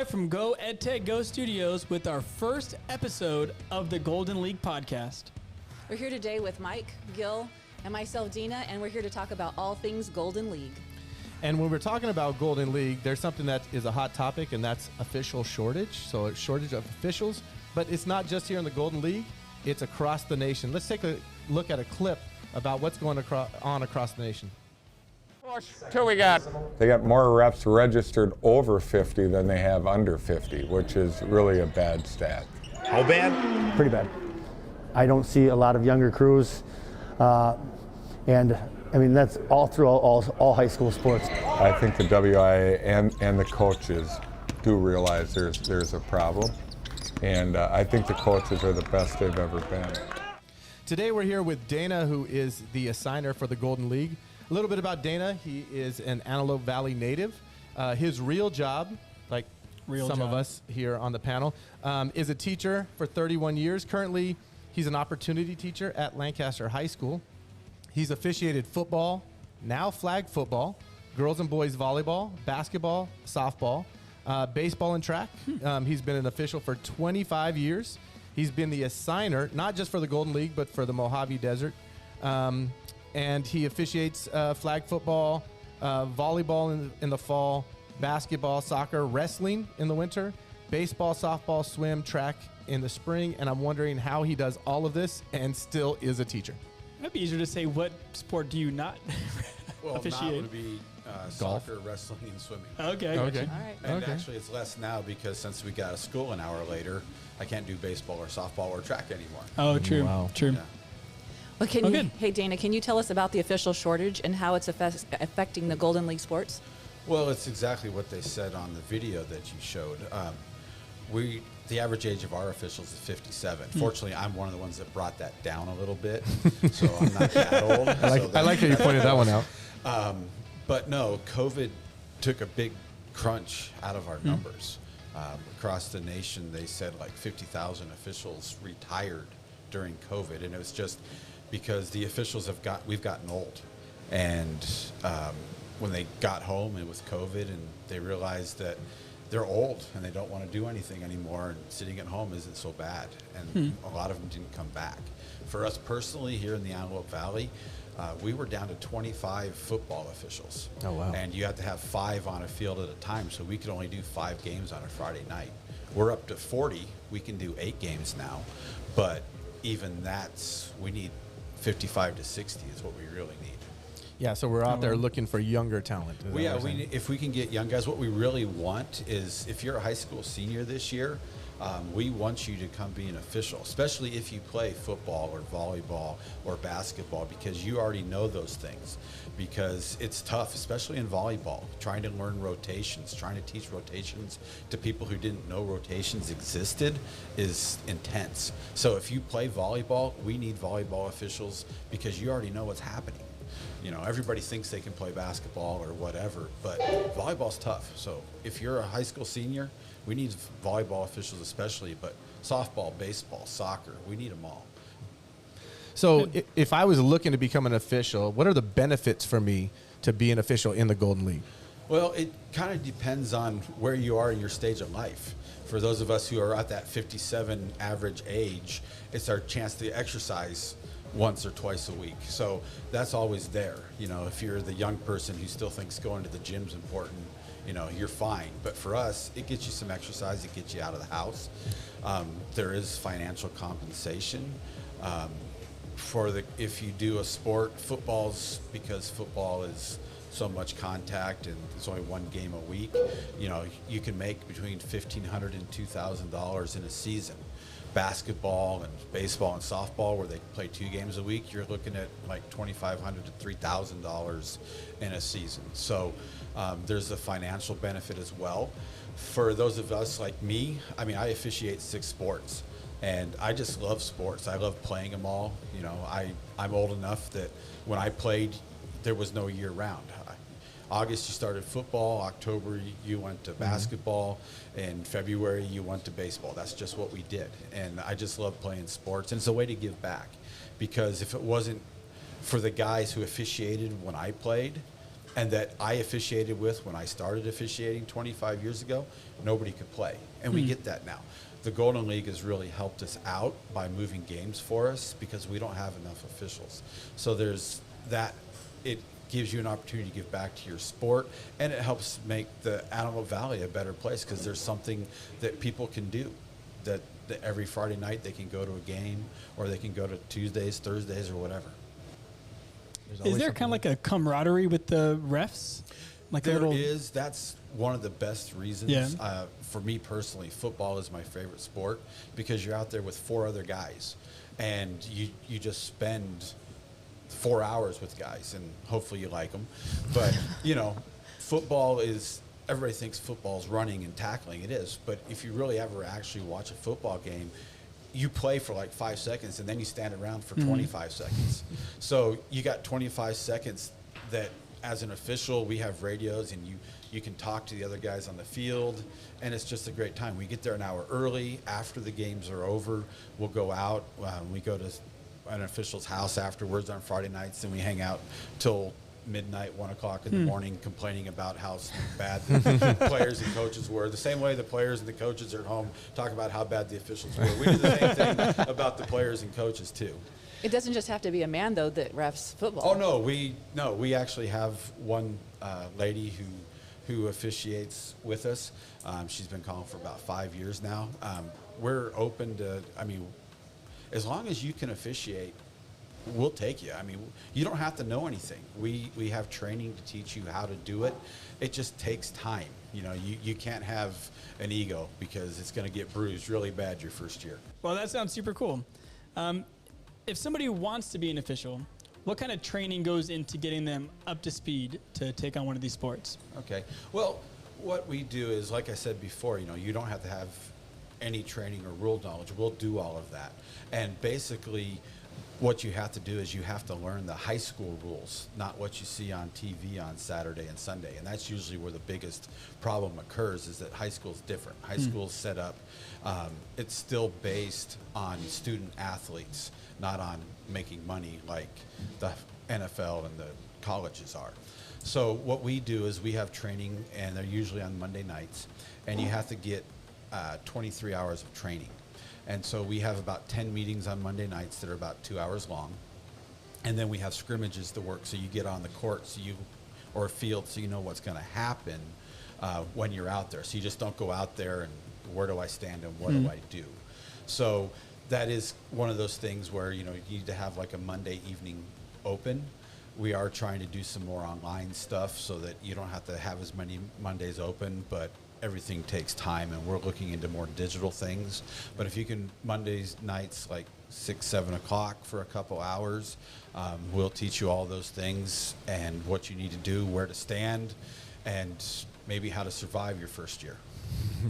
live from Go EdTech Go Studios with our first episode of the Golden League podcast. We're here today with Mike, Gil, and myself, Dina, and we're here to talk about all things Golden League. And when we're talking about Golden League, there's something that is a hot topic, and that's official shortage. So a shortage of officials, but it's not just here in the Golden League, it's across the nation. Let's take a look at a clip about what's going on across the nation. Till we got. They got more reps registered over 50 than they have under 50, which is really a bad stat. How bad? Pretty bad. I don't see a lot of younger crews, and I mean that's all through all high school sports. I think the WIA and the coaches do realize there's a problem, and I think the coaches are the best they've ever been. Today we're here with Dana, who is the assigner for the Golden League. A little bit about Dana. He is an Antelope Valley native. His real job, like some of us here on the panel, is a teacher for 31 years. Currently, he's an opportunity teacher at Lancaster High School. He's officiated football, now flag football, girls and boys volleyball, basketball, softball, baseball and track. He's been an official for 25 years. He's been the assigner, not just for the Golden League, but for the Mojave Desert. And he officiates flag football, volleyball in the fall, basketball, soccer, wrestling in the winter, baseball, softball, swim, track in the spring. And I'm wondering how he does all of this and still is a teacher. It might be easier to say, what sport do you not officiate? Not would be soccer, wrestling, and swimming. Okay. Okay. All right. And actually, it's less now because since we got to school an hour later, I can't do baseball or softball or track anymore. Oh, true. Wow. True. Yeah. Well, good. Hey, Dana, can you tell us about the official shortage and how it's affecting the Golden League sports? Well, it's exactly what they said on the video that you showed. The average age of our officials is 57. Fortunately, I'm one of the ones that brought that down a little bit, so I'm not that old. I like how you pointed that one out. But no, COVID took a big crunch out of our numbers. Across the nation, they said like 50,000 officials retired during COVID, and it was just because the officials we've gotten old, and when they got home and with COVID, and they realized that they're old and they don't want to do anything anymore, and sitting at home isn't so bad, and a lot of them didn't come back. For us personally here in the Antelope Valley, we were down to 25 football officials. Oh, wow. And you have to have 5 on a field at a time, so we could only do 5 games on a Friday night. We're up to 40. We can do 8 games now, but even we need 55 to 60 is what we really need. Yeah, so we're out there looking for younger talent. If we can get young guys, what we really want is, if you're a high school senior this year, we want you to come be an official, especially if you play football or volleyball or basketball, because you already know those things. Because it's tough, especially in volleyball, trying to learn rotations, trying to teach rotations to people who didn't know rotations existed is intense. So if you play volleyball, we need volleyball officials because you already know what's happening. You know, everybody thinks they can play basketball or whatever, but volleyball's tough. So if you're a high school senior, we need volleyball officials especially, but softball, baseball, soccer, we need them all. So if I was looking to become an official, what are the benefits for me to be an official in the Golden League? Well, it kind of depends on where you are in your stage of life. For those of us who are at that 57 average age, it's our chance to exercise once or twice a week. So that's always there. You know, if you're the young person who still thinks going to the gym's important, you know, you're fine. But for us, it gets you some exercise, it gets you out of the house. There is financial compensation. If you do a sport, because football is so much contact and there's only 1 game a week, you know, you can make between $1,500 and $2,000 in a season. Basketball and baseball and softball, where they play 2 games a week, you're looking at like $2,500 to $3,000 in a season. So there's a financial benefit as well. For those of us like me, I mean, I officiate 6 sports. And I just love sports. I love playing them all. You know, I'm old enough that when I played, there was no year round. August you started football, October you went to basketball, and February you went to baseball. That's just what we did. And I just love playing sports. And it's a way to give back, because if it wasn't for the guys who officiated when I played, and that I officiated with when I started officiating 25 years ago, nobody could play. And we get that now. The Golden League has really helped us out by moving games for us because we don't have enough officials. So there's that. It gives you an opportunity to give back to your sport, and it helps make the Antelope Valley a better place because there's something that people can do that every Friday night they can go to a game, or they can go to Tuesdays, Thursdays, or whatever. Is there kind of like a camaraderie with the refs? Like There a little is. That's one of the best reasons. Yeah. For me personally, football is my favorite sport because you're out there with 4 other guys, and you just spend 4 hours with guys, and hopefully you like them. But football is. Everybody thinks football is running and tackling. It is, but if you really ever actually watch a football game, you play for like 5 seconds and then you stand around for 25 seconds. So you got 25 seconds that, as an official, we have radios and you can talk to the other guys on the field, and it's just a great time. We get there an hour early. After the games are over, we'll go out. We go to an official's house afterwards on Friday nights, and we hang out till midnight, 1 o'clock in the morning, complaining about how bad the players and coaches were. The same way the players and the coaches are at home talk about how bad the officials were. We do the same thing about the players and coaches too. It doesn't just have to be a man, though, that refs football. Oh no, we actually have one lady who officiates with us. She's been calling for about 5 years now. We're open to. I mean, as long as you can officiate, we'll take you. I mean, you don't have to know anything. We have training to teach you how to do it. It just takes time. You can't have an ego because it's going to get bruised really bad your first year. Well, that sounds super cool. If somebody wants to be an official, what kind of training goes into getting them up to speed to take on one of these sports? Okay. Well, what we do is, like I said before, you don't have to have any training or rule knowledge. We'll do all of that. And basically, what you have to do is you have to learn the high school rules, not what you see on TV on Saturday and Sunday. And that's usually where the biggest problem occurs, is that high school's different. High school's set up, it's still based on student athletes, not on making money like the NFL and the colleges are. So what we do is we have training, and they're usually on Monday nights, and you have to get 23 hours of training. And so we have about 10 meetings on Monday nights that are about 2 hours long. And then we have scrimmages to work, so you get on the court or field so you know what's going to happen when you're out there. So you just don't go out there and where do I stand and what do I do? So that is one of those things where you need to have like a Monday evening open. We are trying to do some more online stuff so that you don't have to have as many Mondays open, but everything takes time, and we're looking into more digital things. But if you can, Mondays nights like 6, 7 o'clock for a couple hours, we'll teach you all those things and what you need to do, where to stand, and maybe how to survive your first year.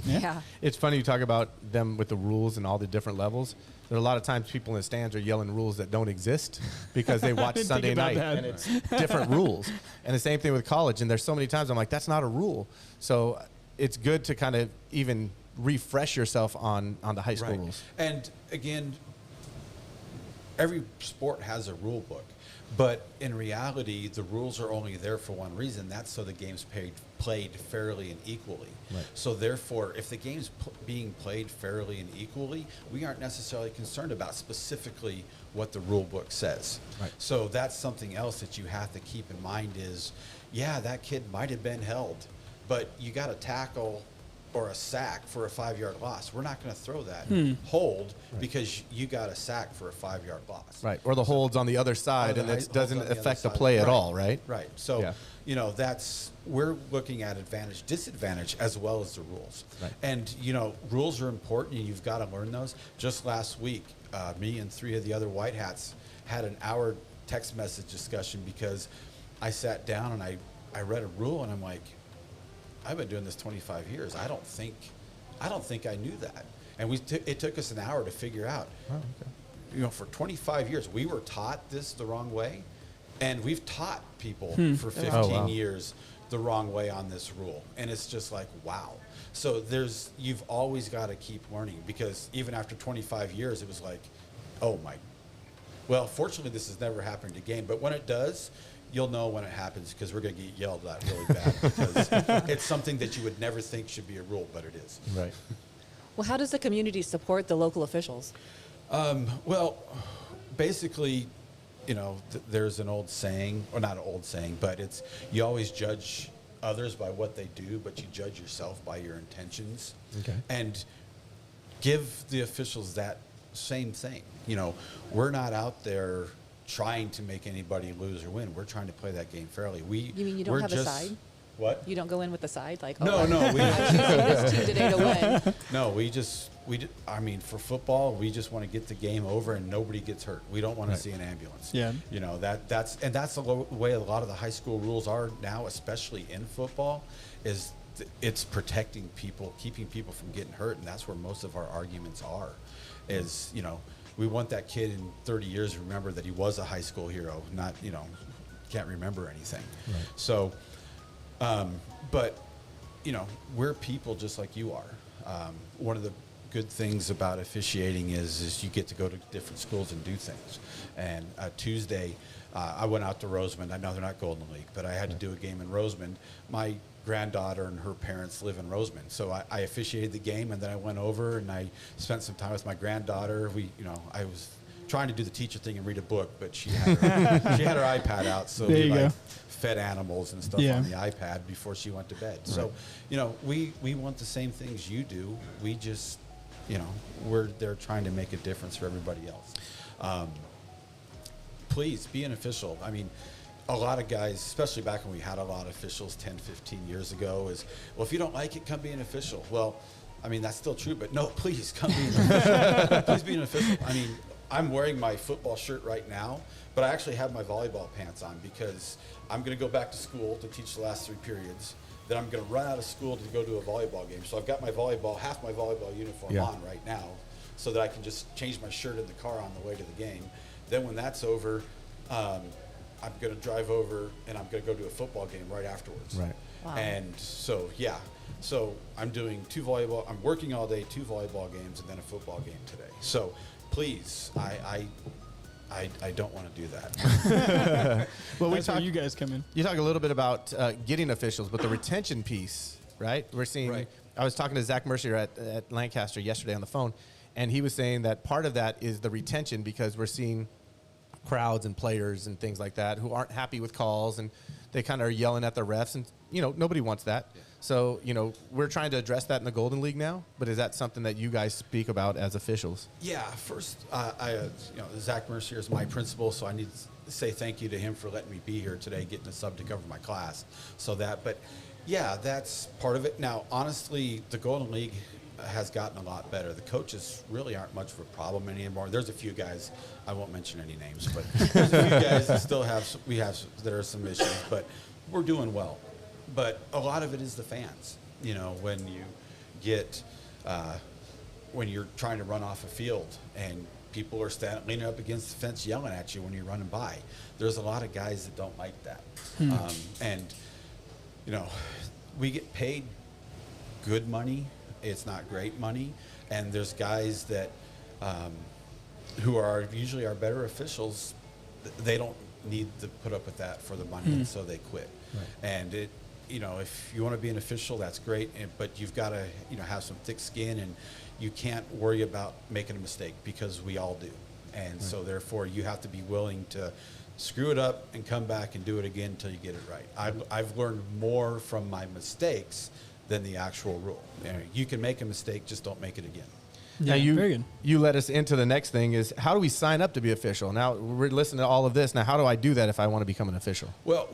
Yeah. It's funny you talk about them with the rules and all the different levels. There are a lot of times people in the stands are yelling rules that don't exist because they watch didn't Sunday think about night that. and it's different rules. And the same thing with college. And there's so many times I'm like, that's not a rule. So it's good to kind of even refresh yourself on the high school rules. And again, every sport has a rule book, but in reality, the rules are only there for one reason. That's so the game's played fairly and equally. Right. So therefore, if the game's being played fairly and equally, we aren't necessarily concerned about specifically what the rule book says. Right. So that's something else that you have to keep in mind is, yeah, that kid might have been held, but you got a tackle or a sack for a 5-yard loss. We're not going to throw that hold because you got a sack for a 5-yard loss. Right. Or the holds on the other side, and it doesn't affect the play at all, right? Right. So, we're looking at advantage, disadvantage, as well as the rules. Right. And, rules are important, and you've got to learn those. Just last week, me and 3 of the other White Hats had an hour text message discussion because I sat down and I read a rule, and I'm like, I've been doing this 25 years. I don't think I knew that. And it took us an hour to figure out. Oh, okay. For 25 years, we were taught this the wrong way, and we've taught people for 15 years the wrong way on this rule. And it's just like, wow. So you've always got to keep learning, because even after 25 years, it was like, oh my. Well, fortunately, this has never happened again. But when it does, you'll know when it happens because we're going to get yelled at really bad because it's something that you would never think should be a rule, but it is. Right. Well, how does the community support the local officials? Well, basically, there's an old saying, or not an old saying, but it's you always judge others by what they do, but you judge yourself by your intentions. Okay. And give the officials that same thing. We're not out there trying to make anybody lose or win. We're trying to play that game fairly. You mean you don't have a side? What? You don't go in with the side? Like, No. I'm choosing this team today to win. No, for football, we just want to get the game over and nobody gets hurt. We don't want to see an ambulance. Yeah. That's the way a lot of the high school rules are now, especially in football, is it's protecting people, keeping people from getting hurt, and that's where most of our arguments are. Is we want that kid in 30 years to remember that he was a high school hero, not can't remember anything. Right. So. But we're people just like you are. One of the good things about officiating is you get to go to different schools and do things. And Tuesday, I went out to Rosemond. I know they're not Golden League, but I had to do a game in Rosemond. My granddaughter and her parents live in Rosemond, so I officiated the game, and then I went over and I spent some time with my granddaughter. I was trying to do the teacher thing and read a book, but she had her iPad out, so there we you go. fed animals and stuff on the iPad before she went to bed. So, we want the same things you do. We just, we're there trying to make a difference for everybody else. Please be an official. I mean, a lot of guys, especially back when we had a lot of officials 10, 15 years ago, is, well, if you don't like it, come be an official. Well, I mean, that's still true, but no, please come be an official. Please be an official. I mean, I'm wearing my football shirt right now, but I actually have my volleyball pants on because I'm going to go back to school to teach the last 3 periods. Then I'm going to run out of school to go to a volleyball game. So I've got half my volleyball uniform on right now so that I can just change my shirt in the car on the way to the game. Then when that's over, I'm going to drive over and I'm going to go to a football game right afterwards. Right. Wow. And so, so I'm doing I'm working all day, 2 volleyball games, and then a football game today. So please, I don't want to do that. Well, That's where you guys come in. You talk a little bit about getting officials, but the retention piece, right? We're seeing. Right. I was talking to Zach Mercier at Lancaster yesterday on the phone, and he was saying that part of that is the retention because we're seeing crowds and players and things like that who aren't happy with calls, and they kind of are yelling at the refs, and nobody wants that. Yeah. So we're trying to address that in the Golden League now. But is that something that you guys speak about as officials? Yeah. First, Zach Mercier is my principal, so I need to say thank you to him for letting me be here today, getting a sub to cover my class. But yeah, that's part of it. Now, honestly, the Golden League has gotten a lot better. The coaches really aren't much of a problem anymore. There's a few guys, I won't mention any names, but there's a few guys that there are some issues, but we're doing well. But a lot of it is the fans. When you get, when you're trying to run off a field and people are leaning up against the fence yelling at you when you're running by. There's a lot of guys that don't like that. We get paid good money. It's not great money. And there's guys that who are usually our better officials. They don't need to put up with that for the money, and so they quit. Right. And if you want to be an official, that's great, but you've got to, have some thick skin, and you can't worry about making a mistake because we all do. And so therefore you have to be willing to screw it up and come back and do it again until you get it right. I've learned more from my mistakes than the actual rule. You can make a mistake, just don't make it again. Yeah, very good. You led us into the next thing is how do we sign up to be official? Now we're listening to all of this. Now how do I do that if I want to become an official? Well,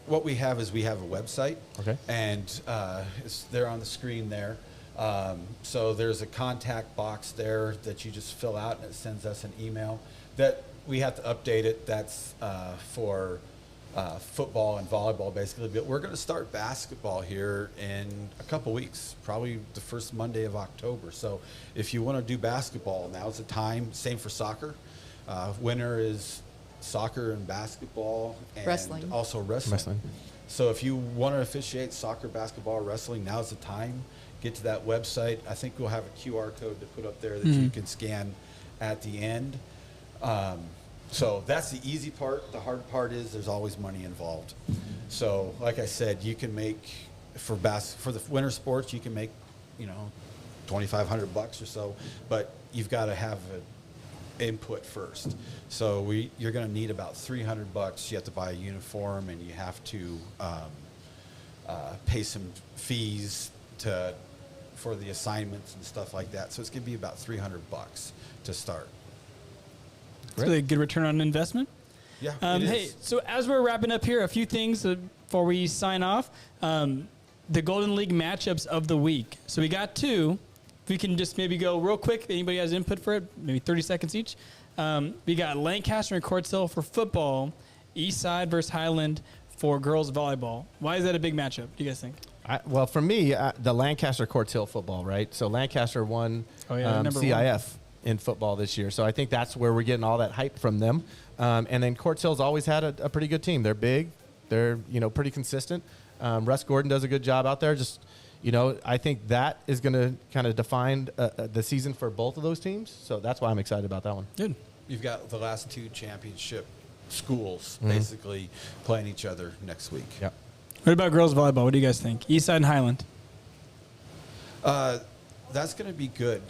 what we have is we have a website. Okay. And it's there on the screen there. So there's a contact box there that you just fill out and it sends us an email. That we have to update it. That's for football and volleyball basically, but we're going to start basketball here in a couple weeks, probably the first Monday of October. So if you want to do basketball, now's the time. Same for soccer. Winter is soccer and basketball and wrestling. Also wrestling. So if you want to officiate soccer, basketball, wrestling, now's the time. Get to that website. I think we'll have a QR code to put up there that you can scan at the end. So that's the easy part. The hard part is there's always money involved. So like I said, you can make for the winter sports, you can make, you know, $2,500 or so, but you've got to have an input first. So you're going to need about $300. You have to buy a uniform, and you have to pay some fees for the assignments and stuff like that. So it's going to be about $300 to start. It's really a good return on investment. Yeah. Hey, so as we're wrapping up here, a few things before we sign off. The Golden League matchups of the week. So we got 2. If we can just maybe go real quick, if anybody has input for it, maybe 30 seconds each. We got Lancaster and Court Hill for football, Eastside versus Highland for girls volleyball. Why is that a big matchup? What do you guys think? Well, for me, the Lancaster Court Hill football, right? So Lancaster won CIF in football this year. So I think that's where we're getting all that hype from them. And then Court Hill's always had a pretty good team. They're big. They're, pretty consistent. Russ Gordon does a good job out there. Just, I think that is going to kind of define the season for both of those teams. So that's why I'm excited about that one. Good. You've got the last 2 championship schools basically playing each other next week. Yeah. What about girls volleyball? What do you guys think? Eastside and Highland. That's going to be good.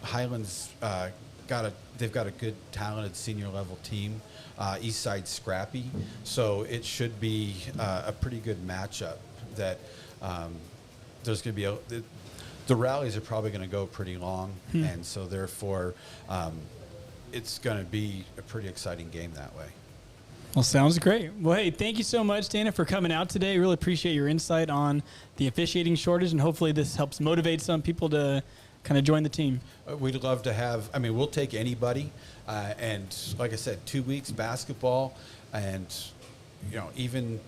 Highland's they've got a good, talented senior level team. Eastside scrappy, so it should be a pretty good matchup. That there's going to be the rallies are probably going to go pretty long, and so therefore it's going to be a pretty exciting game that way. Well, sounds great. Well, hey, thank you so much, Dana, for coming out today. Really appreciate your insight on the officiating shortage, and hopefully this helps motivate some people to kind of join the team. We'd love to have, we'll take anybody. And like I said, 2 weeks basketball, and, even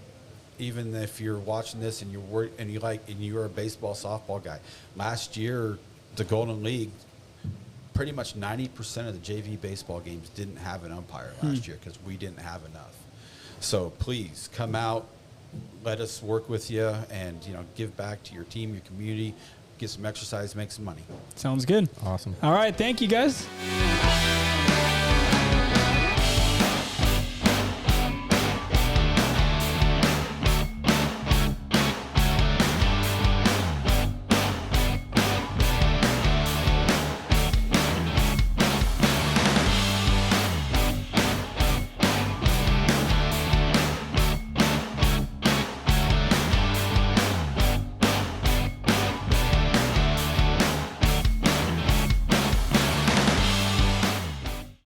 if you're watching this and you're a baseball, softball guy, last year, the Golden League, pretty much 90% of the JV baseball games didn't have an umpire last year because we didn't have enough. So please come out, let us work with you, and give back to your team, your community, get some exercise, make some money. Sounds good. Awesome. All right, thank you guys.